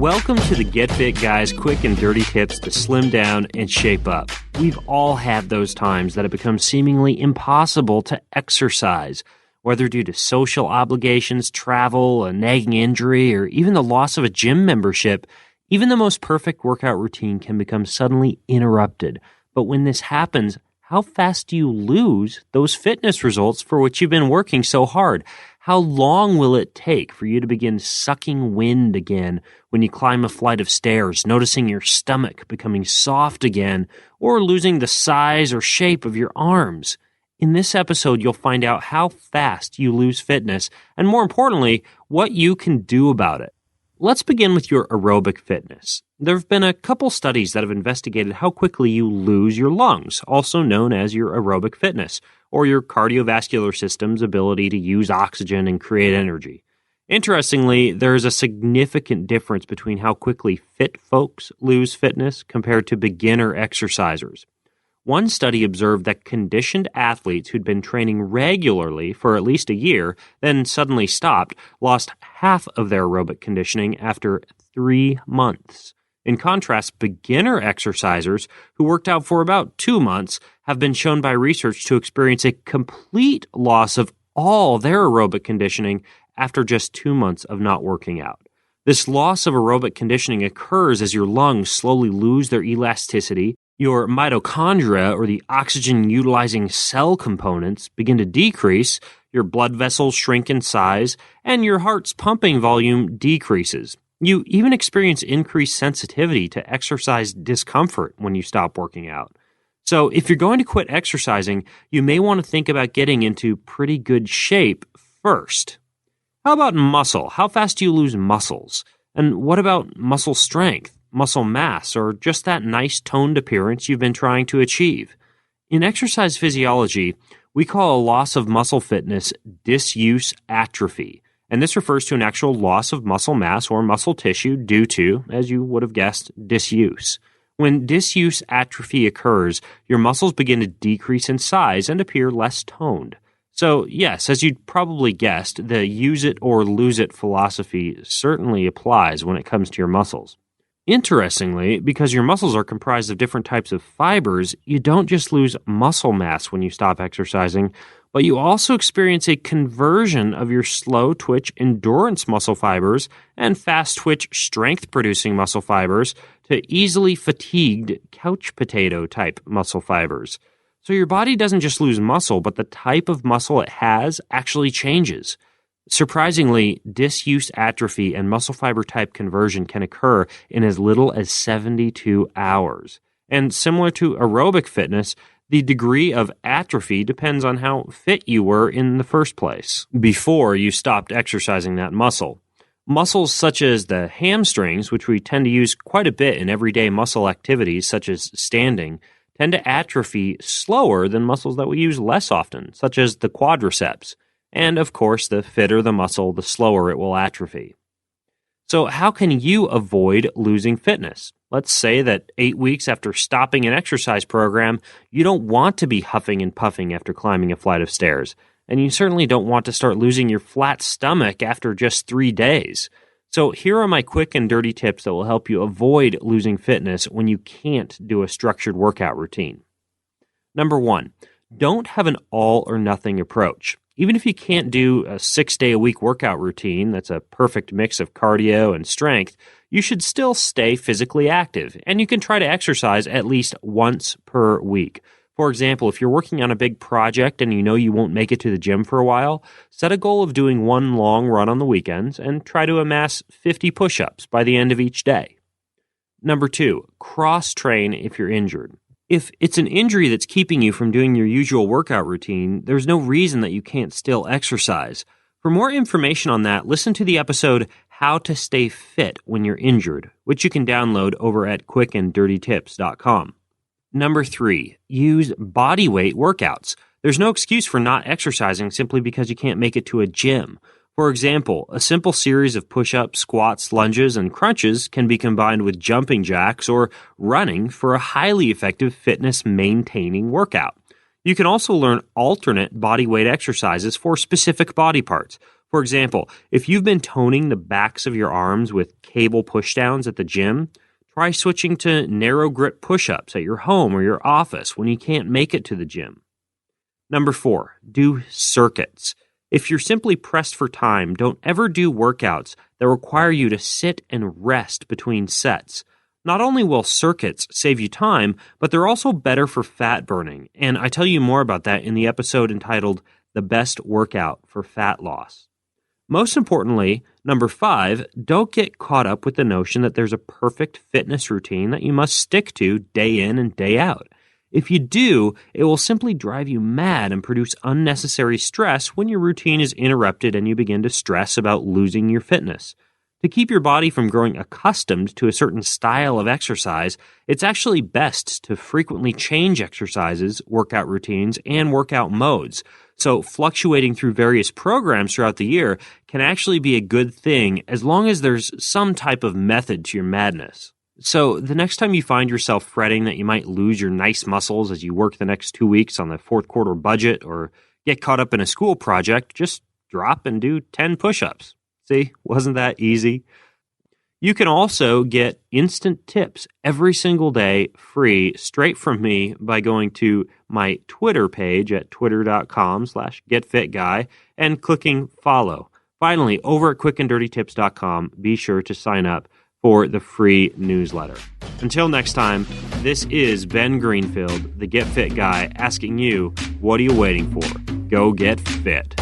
Welcome to the Get Fit Guys quick and dirty tips to slim down and shape up. We've all had those times that it becomes seemingly impossible to exercise, whether due to social obligations, travel, a nagging injury, or even the loss of a gym membership. Even the most perfect workout routine can become suddenly interrupted. But when this happens, how fast do you lose those fitness results for which you've been working so hard? How long will it take for you to begin sucking wind again when you climb a flight of stairs, noticing your stomach becoming soft again, or losing the size or shape of your arms? In this episode, you'll find out how fast you lose fitness, and more importantly, what you can do about it. Let's begin with your aerobic fitness. There have been a couple studies that have investigated how quickly you lose your lungs, also known as your aerobic fitness, or your cardiovascular system's ability to use oxygen and create energy. Interestingly, there is a significant difference between how quickly fit folks lose fitness compared to beginner exercisers. One study observed that conditioned athletes who'd been training regularly for at least a year, then suddenly stopped, lost half of their aerobic conditioning after 3 months. In contrast, beginner exercisers who worked out for about 2 months have been shown by research to experience a complete loss of all their aerobic conditioning after just 2 months of not working out. This loss of aerobic conditioning occurs as your lungs slowly lose their elasticity, your mitochondria, or the oxygen-utilizing cell components, begin to decrease, your blood vessels shrink in size, and your heart's pumping volume decreases. You even experience increased sensitivity to exercise discomfort when you stop working out. So if you're going to quit exercising, you may want to think about getting into pretty good shape first. How about muscle? How fast do you lose muscles? And what about muscle strength, muscle mass, or just that nice toned appearance you've been trying to achieve? In exercise physiology, we call a loss of muscle fitness disuse atrophy. And this refers to an actual loss of muscle mass or muscle tissue due to, as you would have guessed, disuse. When disuse atrophy occurs, your muscles begin to decrease in size and appear less toned. So yes, as you'd probably guessed, the use it or lose it philosophy certainly applies when it comes to your muscles. Interestingly, because your muscles are comprised of different types of fibers, you don't just lose muscle mass when you stop exercising, but you also experience a conversion of your slow-twitch endurance muscle fibers and fast-twitch strength-producing muscle fibers to easily fatigued couch potato-type muscle fibers. So your body doesn't just lose muscle, but the type of muscle it has actually changes. Surprisingly, disuse atrophy and muscle fiber type conversion can occur in as little as 72 hours. And similar to aerobic fitness, the degree of atrophy depends on how fit you were in the first place before you stopped exercising that muscle. Muscles such as the hamstrings, which we tend to use quite a bit in everyday muscle activities such as standing, tend to atrophy slower than muscles that we use less often, such as the quadriceps. And of course, the fitter the muscle, the slower it will atrophy. So how can you avoid losing fitness? Let's say that 8 weeks after stopping an exercise program, you don't want to be huffing and puffing after climbing a flight of stairs. And you certainly don't want to start losing your flat stomach after just 3 days. So here are my quick and dirty tips that will help you avoid losing fitness when you can't do a structured workout routine. Number 1, don't have an all or nothing approach. Even if you can't do a 6-day-a-week workout routine that's a perfect mix of cardio and strength, you should still stay physically active, and you can try to exercise at least once per week. For example, if you're working on a big project and you know you won't make it to the gym for a while, set a goal of doing one long run on the weekends and try to amass 50 push-ups by the end of each day. Number 2, cross-train if you're injured. If it's an injury that's keeping you from doing your usual workout routine, there's no reason that you can't still exercise. For more information on that, listen to the episode How to Stay Fit When You're Injured, which you can download over at quickanddirtytips.com. Number 3, use body weight workouts. There's no excuse for not exercising simply because you can't make it to a gym. For example, a simple series of push-ups, squats, lunges, and crunches can be combined with jumping jacks or running for a highly effective fitness-maintaining workout. You can also learn alternate body weight exercises for specific body parts. For example, if you've been toning the backs of your arms with cable pushdowns at the gym, try switching to narrow grip push-ups at your home or your office when you can't make it to the gym. Number 4, do circuits. If you're simply pressed for time, don't ever do workouts that require you to sit and rest between sets. Not only will circuits save you time, but they're also better for fat burning, and I tell you more about that in the episode entitled The Best Workout for Fat Loss. Most importantly, number 5, don't get caught up with the notion that there's a perfect fitness routine that you must stick to day in and day out. If you do, it will simply drive you mad and produce unnecessary stress when your routine is interrupted and you begin to stress about losing your fitness. To keep your body from growing accustomed to a certain style of exercise, it's actually best to frequently change exercises, workout routines, and workout modes. So fluctuating through various programs throughout the year can actually be a good thing as long as there's some type of method to your madness. So the next time you find yourself fretting that you might lose your nice muscles as you work the next 2 weeks on the fourth quarter budget or get caught up in a school project, just drop and do 10 push-ups. See, wasn't that easy? You can also get instant tips every single day free straight from me by going to my Twitter page at twitter.com/getfitguy and clicking follow. Finally, over at quickanddirtytips.com, be sure to sign up for the free newsletter. Until next time, this is Ben Greenfield, the Get Fit Guy, asking you, what are you waiting for? Go get fit.